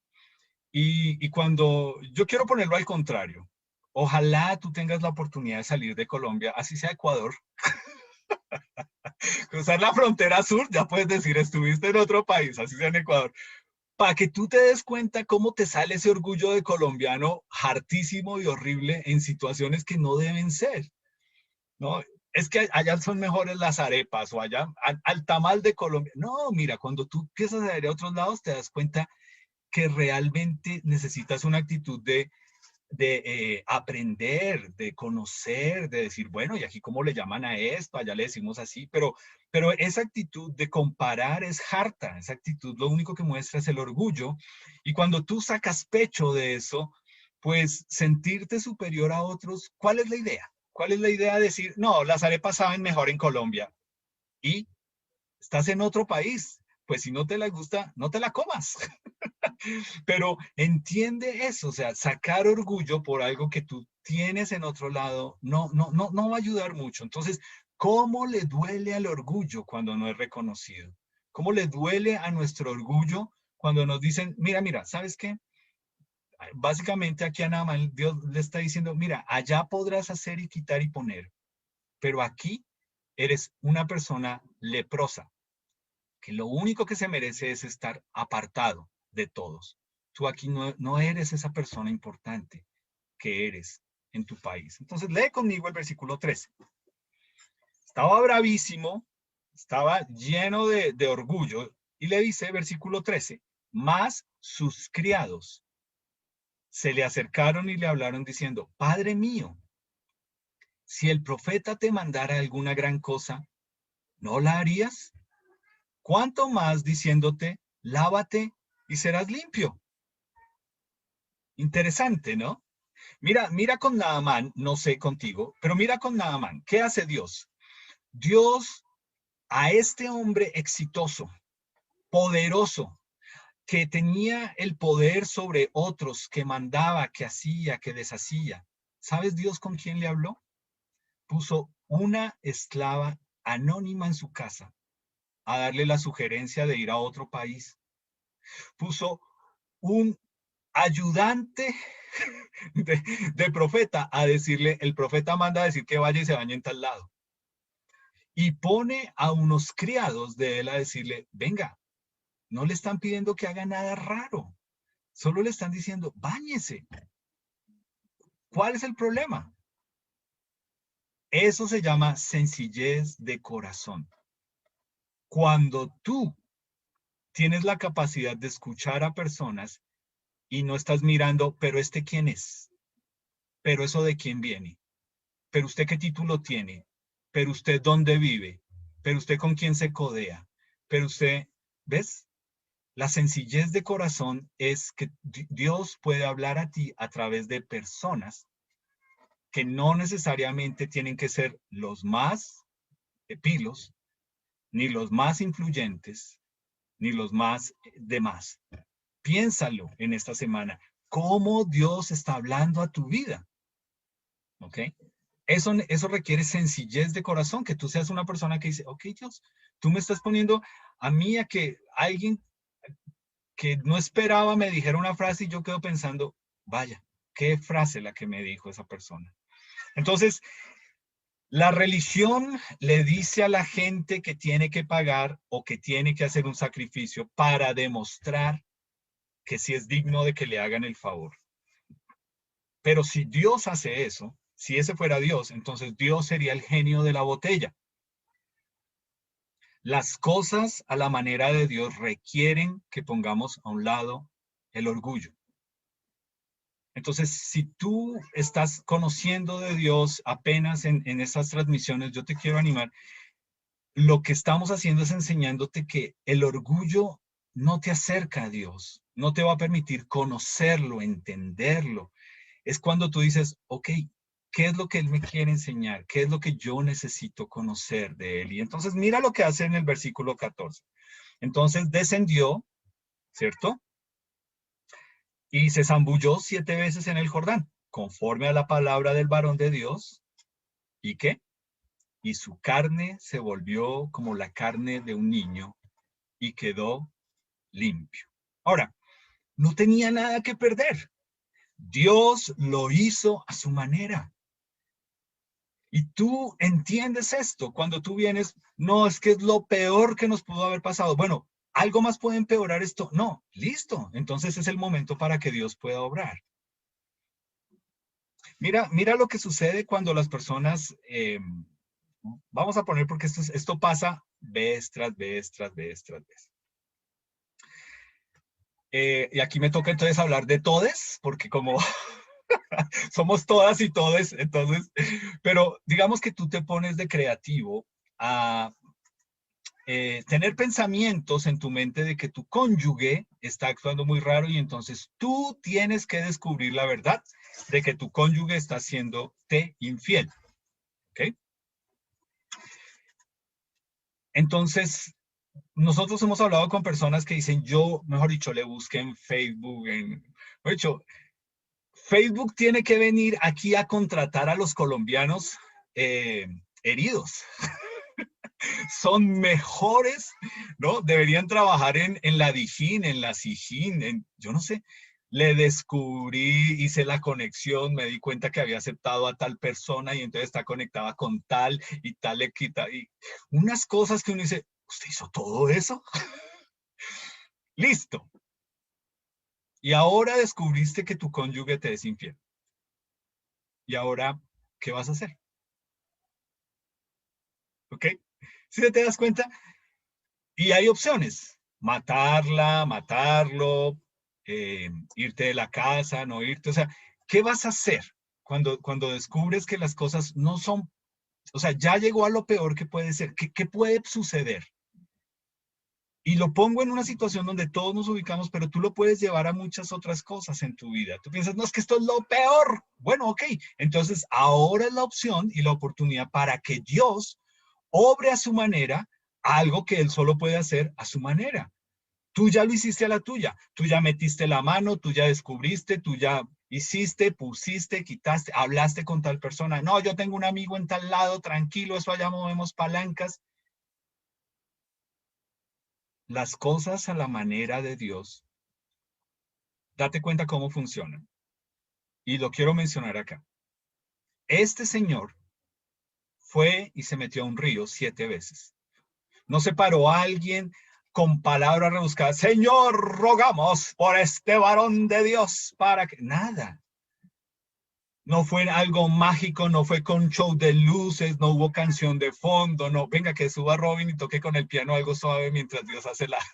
Y cuando yo quiero ponerlo al contrario, ojalá tú tengas la oportunidad de salir de Colombia, así sea Ecuador, cruzar la frontera sur, ya puedes decir, estuviste en otro país, así sea en Ecuador, para que tú te des cuenta cómo te sale ese orgullo de colombiano hartísimo y horrible en situaciones que no deben ser. ¿no? es que allá son mejores las arepas o allá al tamal de Colombia. No, mira, cuando tú empiezas a ir a otros lados te das cuenta que realmente necesitas una actitud de aprender, de conocer, de decir, bueno, y aquí cómo le llaman a esto, allá le decimos así, pero esa actitud de comparar es harta, esa actitud lo único que muestra es el orgullo, y cuando tú sacas pecho de eso, pues sentirte superior a otros, ¿cuál es la idea? ¿Cuál es la idea de decir, no, las arepas saben mejor en Colombia? Y estás en otro país, pues si no te la gusta, no te la comas. Pero entiende eso, o sea, sacar orgullo por algo que tú tienes en otro lado no va a ayudar mucho. Entonces, ¿cómo le duele al orgullo cuando no es reconocido? ¿Cómo le duele a nuestro orgullo cuando nos dicen, mira, mira, ¿sabes qué? Básicamente aquí a Naaman Dios le está diciendo, mira, allá podrás hacer y quitar y poner, pero aquí eres una persona leprosa, que lo único que se merece es estar apartado de todos. Tú aquí no eres esa persona importante que eres en tu país. Entonces lee conmigo el versículo 13. Estaba bravísimo, estaba lleno de orgullo y le dice, versículo 13, más sus criados se le acercaron y le hablaron diciendo, Padre mío, si el profeta te mandara alguna gran cosa, ¿no la harías? ¿Cuánto más diciéndote, lávate y serás limpio? Interesante, ¿no? Mira con Naamán, no sé contigo, pero mira con Naamán, ¿qué hace Dios? Dios a este hombre exitoso, poderoso, que tenía el poder sobre otros, que mandaba, que hacía, que deshacía. ¿Sabes Dios con quién le habló? Puso una esclava anónima en su casa a darle la sugerencia de ir a otro país. Puso un ayudante de profeta a decirle, el profeta manda a decir que vaya y se bañe en tal lado. Y pone a unos criados de él a decirle, venga, no le están pidiendo que haga nada raro, solo le están diciendo, báñese. ¿Cuál es el problema? Eso se llama sencillez de corazón. Cuando tú tienes la capacidad de escuchar a personas y no estás mirando, pero este quién es, pero eso de quién viene, pero usted qué título tiene, pero usted dónde vive, pero usted con quién se codea, pero usted, ¿ves? La sencillez de corazón es que Dios puede hablar a ti a través de personas que no necesariamente tienen que ser los más pilos, ni los más influyentes, ni los más demás. Piénsalo en esta semana, cómo Dios está hablando a tu vida. ¿Ok? Eso requiere sencillez de corazón, que tú seas una persona que dice, ok, Dios, tú me estás poniendo a mí a que alguien que no esperaba me dijera una frase y yo quedo pensando, vaya, qué frase la que me dijo esa persona. Entonces, la religión le dice a la gente que tiene que pagar o que tiene que hacer un sacrificio para demostrar que sí es digno de que le hagan el favor. Pero si Dios hace eso, si ese fuera Dios, entonces Dios sería el genio de la botella. Las cosas a la manera de Dios requieren que pongamos a un lado el orgullo. Entonces, si tú estás conociendo de Dios apenas en estas transmisiones, yo te quiero animar. Lo que estamos haciendo es enseñándote que el orgullo no te acerca a Dios, no te va a permitir conocerlo, entenderlo. Es cuando tú dices, ok, ¿qué es lo que Él me quiere enseñar? ¿Qué es lo que yo necesito conocer de Él? Y entonces mira lo que hace en el versículo 14. Entonces descendió, ¿cierto? Y se zambulló 7 veces en el Jordán, conforme a la palabra del varón de Dios. ¿Y qué? Y su carne se volvió como la carne de un niño y quedó limpio. Ahora, no tenía nada que perder. Dios lo hizo a su manera. Y tú entiendes esto cuando tú vienes, no, es que es lo peor que nos pudo haber pasado. Bueno, ¿algo más puede empeorar esto? No, listo. Entonces es el momento para que Dios pueda obrar. Mira lo que sucede cuando las personas Vamos a poner porque esto pasa vez tras vez, tras vez, tras vez. Y aquí me toca entonces hablar de todes, porque como somos todas y todes, entonces, pero digamos que tú te pones de creativo a tener pensamientos en tu mente de que tu cónyuge está actuando muy raro y entonces tú tienes que descubrir la verdad de que tu cónyuge está haciéndote infiel. ¿Ok? Entonces, nosotros hemos hablado con personas que dicen, yo, mejor dicho, le busqué en Facebook, mejor dicho, Facebook tiene que venir aquí a contratar a los colombianos heridos. Son mejores, ¿no? Deberían trabajar en la Dijín, en la Sijín, yo no sé. Le descubrí, hice la conexión, me di cuenta que había aceptado a tal persona y entonces está conectada con tal y tal le quita. Y unas cosas que uno dice, ¿usted hizo todo eso? Listo. Y ahora descubriste que tu cónyuge te es infiel. ¿Y ahora qué vas a hacer? ¿Ok? ¿Sí te das cuenta? Y hay opciones. Matarla, matarlo, irte de la casa, no irte. O sea, ¿qué vas a hacer cuando descubres que las cosas no son, o sea, ya llegó a lo peor que puede ser? ¿Qué puede suceder? Y lo pongo en una situación donde todos nos ubicamos, pero tú lo puedes llevar a muchas otras cosas en tu vida. Tú piensas, no, es que esto es lo peor. Bueno, ok. Entonces, ahora es la opción y la oportunidad para que Dios obre a su manera algo que Él solo puede hacer a su manera. Tú ya lo hiciste a la tuya. Tú ya metiste la mano, tú ya descubriste, tú ya hiciste, pusiste, quitaste, hablaste con tal persona. No, yo tengo un amigo en tal lado, tranquilo, eso allá movemos palancas. Las cosas a la manera de Dios, date cuenta cómo funcionan. Y lo quiero mencionar acá. Este señor fue y se metió a un río 7 veces. No se paró a alguien con palabras rebuscadas. Señor, rogamos por este varón de Dios para que... Nada. No fue algo mágico, no fue con show de luces, no hubo canción de fondo, no, venga que suba Robin y toque con el piano algo suave mientras Dios hace la...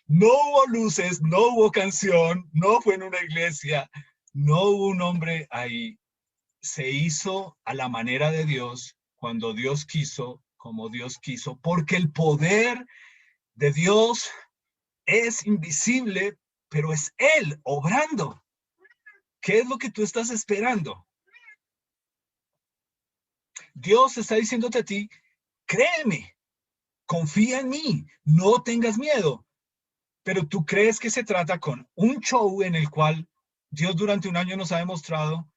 No hubo luces, no hubo canción, no fue en una iglesia, no hubo un hombre ahí. Se hizo a la manera de Dios, cuando Dios quiso, como Dios quiso, porque el poder de Dios es invisible, pero es Él obrando. ¿Qué es lo que tú estás esperando? Dios está diciéndote a ti, créeme, confía en mí, no tengas miedo. Pero tú crees que se trata con un show en el cual Dios durante un año nos ha demostrado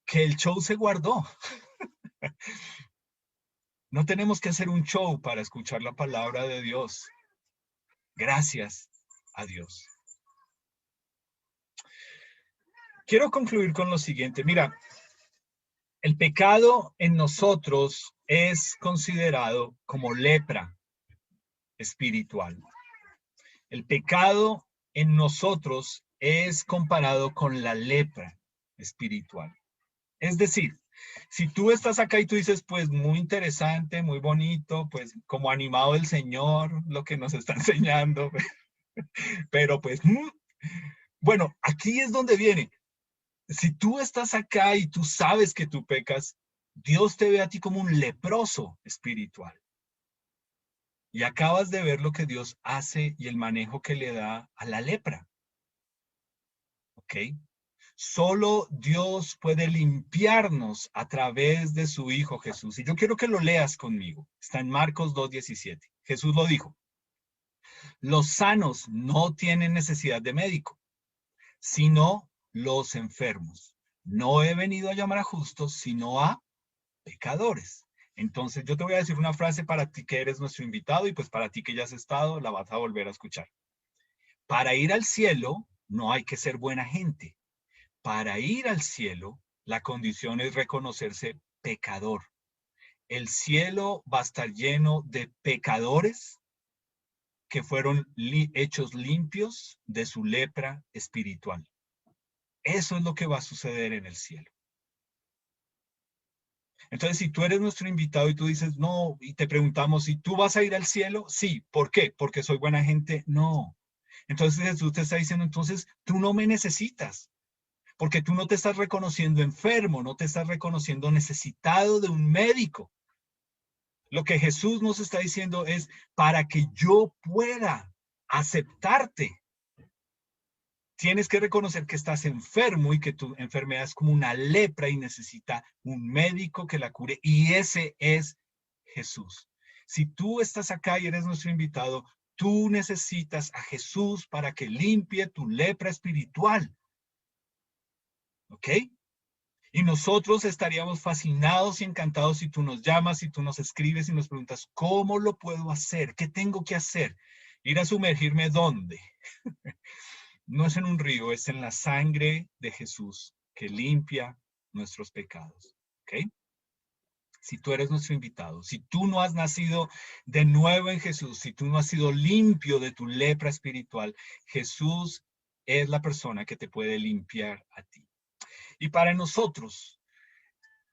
que el show se guardó. No tenemos que hacer un show para escuchar la palabra de Dios. Gracias a Dios. Quiero concluir con lo siguiente. Mira, el pecado en nosotros es considerado como lepra espiritual. El pecado en nosotros es comparado con la lepra espiritual. Es decir, si tú estás acá y tú dices, pues muy interesante, muy bonito, pues como animado el Señor, lo que nos está enseñando, pero pues, bueno, aquí es donde viene. Si tú estás acá y tú sabes que tú pecas, Dios te ve a ti como un leproso espiritual. Y acabas de ver lo que Dios hace y el manejo que le da a la lepra. ¿Ok? Solo Dios puede limpiarnos a través de su Hijo Jesús. Y yo quiero que lo leas conmigo. Está en Marcos 2:17. Jesús lo dijo. Los sanos no tienen necesidad de médico, sino los enfermos. No he venido a llamar a justos, sino a pecadores. Entonces yo te voy a decir una frase para ti que eres nuestro invitado y pues para ti que ya has estado, la vas a volver a escuchar. Para ir al cielo no hay que ser buena gente. Para ir al cielo, la condición es reconocerse pecador. El cielo va a estar lleno de pecadores que fueron hechos limpios de su lepra espiritual. Eso es lo que va a suceder en el cielo. Entonces, si tú eres nuestro invitado y tú dices, no, y te preguntamos, ¿si tú vas a ir al cielo? Sí. ¿Por qué? ¿Porque soy buena gente? No. Entonces Jesús te está diciendo, entonces tú no me necesitas, porque tú no te estás reconociendo enfermo, no te estás reconociendo necesitado de un médico. Lo que Jesús nos está diciendo es, para que yo pueda aceptarte, tienes que reconocer que estás enfermo y que tu enfermedad es como una lepra y necesita un médico que la cure. Y ese es Jesús. Si tú estás acá y eres nuestro invitado, tú necesitas a Jesús para que limpie tu lepra espiritual. ¿Ok? Y nosotros estaríamos fascinados y encantados si tú nos llamas, si tú nos escribes y nos preguntas, ¿cómo lo puedo hacer? ¿Qué tengo que hacer? ¿Ir a sumergirme dónde? No es en un río, es en la sangre de Jesús que limpia nuestros pecados. ¿Ok? Si tú eres nuestro invitado, si tú no has nacido de nuevo en Jesús, si tú no has sido limpio de tu lepra espiritual, Jesús es la persona que te puede limpiar a ti. Y para nosotros,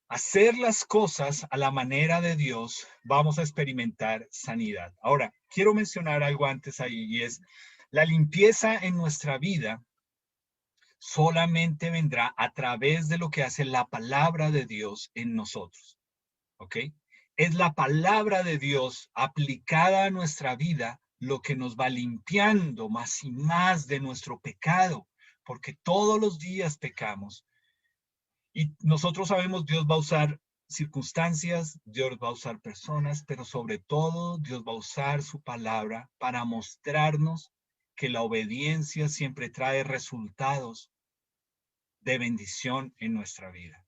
hacer las cosas a la manera de Dios, vamos a experimentar sanidad. Ahora, quiero mencionar algo antes ahí y es la limpieza en nuestra vida solamente vendrá a través de lo que hace la palabra de Dios en nosotros. ¿Ok? Es la palabra de Dios aplicada a nuestra vida lo que nos va limpiando más y más de nuestro pecado, porque todos los días pecamos. Y nosotros sabemos Dios va a usar circunstancias, Dios va a usar personas, pero sobre todo Dios va a usar su palabra para mostrarnos que la obediencia siempre trae resultados de bendición en nuestra vida.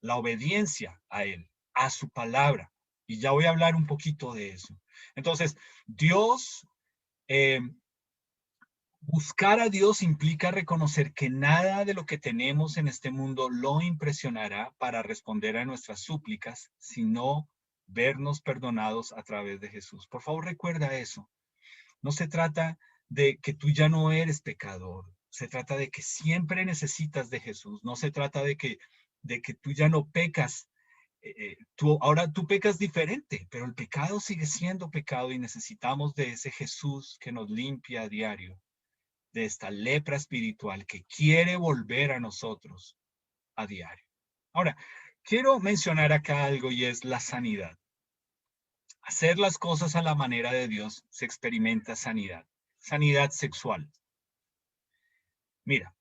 La obediencia a Él, a su palabra. Y ya voy a hablar un poquito de eso. Entonces, Dios, eh, buscar a Dios implica reconocer que nada de lo que tenemos en este mundo lo impresionará para responder a nuestras súplicas, sino vernos perdonados a través de Jesús. Por favor, recuerda eso. No se trata de que tú ya no eres pecador. Se trata de que siempre necesitas de Jesús. No se trata de que tú ya no pecas. Ahora tú pecas diferente, pero el pecado sigue siendo pecado y necesitamos de ese Jesús que nos limpia a diario, de esta lepra espiritual que quiere volver a nosotros a diario. Ahora, quiero mencionar acá algo y es la sanidad. Hacer las cosas a la manera de Dios se experimenta sanidad. Sanidad sexual. Mira,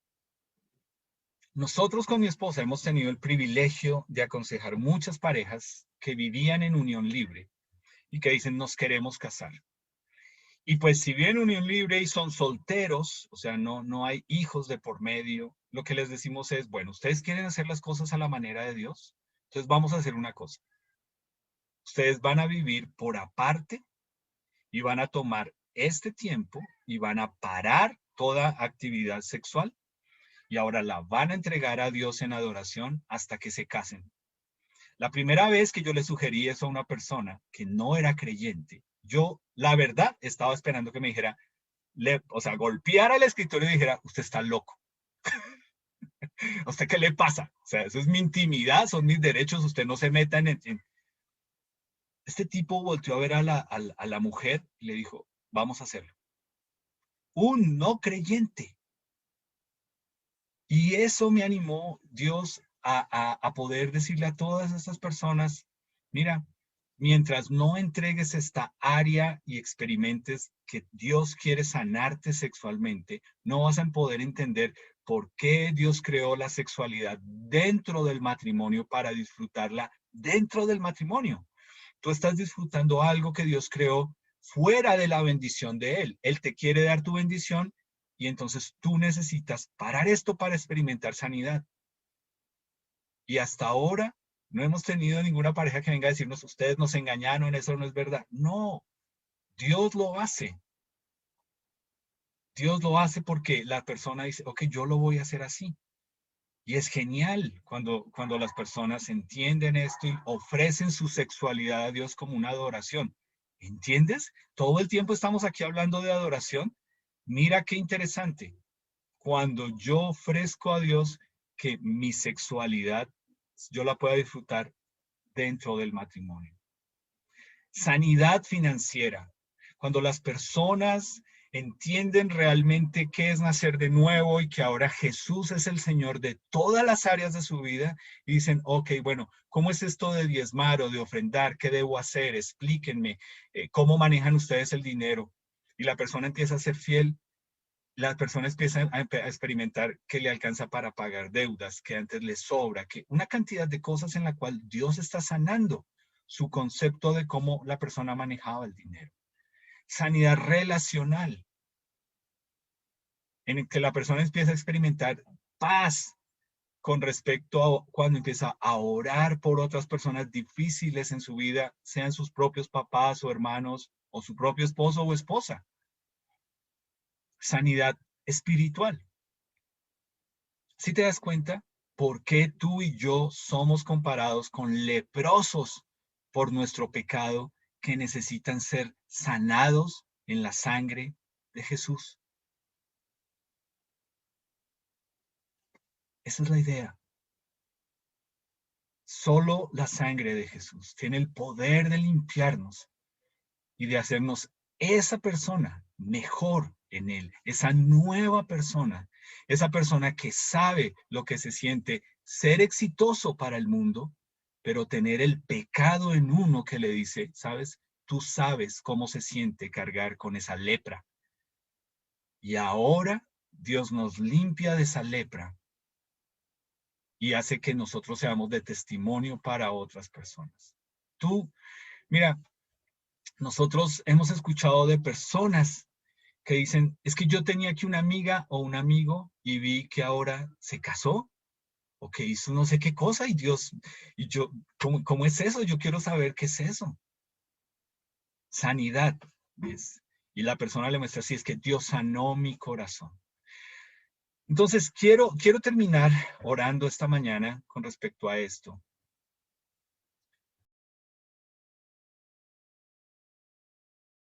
nosotros con mi esposa hemos tenido el privilegio de aconsejar muchas parejas que vivían en unión libre y que dicen nos queremos casar. Y pues si bien unión libre y son solteros, o sea, no hay hijos de por medio, lo que les decimos es, bueno, ustedes quieren hacer las cosas a la manera de Dios, entonces vamos a hacer una cosa. Ustedes van a vivir por aparte y van a tomar este tiempo y van a parar toda actividad sexual y ahora la van a entregar a Dios en adoración hasta que se casen. La primera vez que yo le sugerí eso a una persona que no era creyente, yo, la verdad, estaba esperando que me dijera, o sea, golpeara el escritorio y dijera, usted está loco. ¿A usted qué le pasa? O sea, eso es mi intimidad, son mis derechos, usted no se meta en... Este tipo volteó a ver a la mujer y le dijo, vamos a hacerlo. Un no creyente. Y eso me animó Dios a poder decirle a todas estas personas, mira, mientras no entregues esta área y experimentes que Dios quiere sanarte sexualmente, no vas a poder entender por qué Dios creó la sexualidad dentro del matrimonio para disfrutarla dentro del matrimonio. Tú estás disfrutando algo que Dios creó fuera de la bendición de Él. Él te quiere dar tu bendición y entonces tú necesitas parar esto para experimentar sanidad. Y hasta ahora no hemos tenido ninguna pareja que venga a decirnos, ustedes nos engañaron, eso no es verdad. No, Dios lo hace. Dios lo hace porque la persona dice, ok, yo lo voy a hacer así. Y es genial cuando las personas entienden esto y ofrecen su sexualidad a Dios como una adoración. ¿Entiendes? Todo el tiempo estamos aquí hablando de adoración. Mira qué interesante. Cuando yo ofrezco a Dios que mi sexualidad yo la pueda disfrutar dentro del matrimonio. Sanidad financiera. Cuando las personas entienden realmente qué es nacer de nuevo y que ahora Jesús es el Señor de todas las áreas de su vida y dicen, ok, bueno, ¿cómo es esto de diezmar o de ofrendar? ¿Qué debo hacer? Explíquenme, ¿cómo manejan ustedes el dinero? Y la persona empieza a ser fiel. La persona empieza a experimentar que le alcanza para pagar deudas, que antes le sobra, que una cantidad de cosas en la cual Dios está sanando su concepto de cómo la persona manejaba el dinero. Sanidad relacional, en el que la persona empieza a experimentar paz con respecto a cuando empieza a orar por otras personas difíciles en su vida, sean sus propios papás o hermanos o su propio esposo o esposa. Sanidad espiritual. Si te das cuenta, ¿por qué tú y yo somos comparados con leprosos por nuestro pecado que necesitan ser sanados en la sangre de Jesús? Esa es la idea. Solo la sangre de Jesús tiene el poder de limpiarnos y de hacernos esa persona mejor en Él, esa nueva persona, esa persona que sabe lo que se siente ser exitoso para el mundo, pero tener el pecado en uno que le dice, sabes, tú sabes cómo se siente cargar con esa lepra. Y ahora Dios nos limpia de esa lepra y hace que nosotros seamos de testimonio para otras personas. Tú, mira, nosotros hemos escuchado de personas que dicen, es que yo tenía aquí una amiga o un amigo y vi que ahora se casó o que hizo no sé qué cosa y Dios, y yo, ¿cómo es eso? Yo quiero saber qué es eso. Sanidad, ¿ves? Y la persona le muestra así, es que Dios sanó mi corazón. Entonces, quiero terminar orando esta mañana con respecto a esto.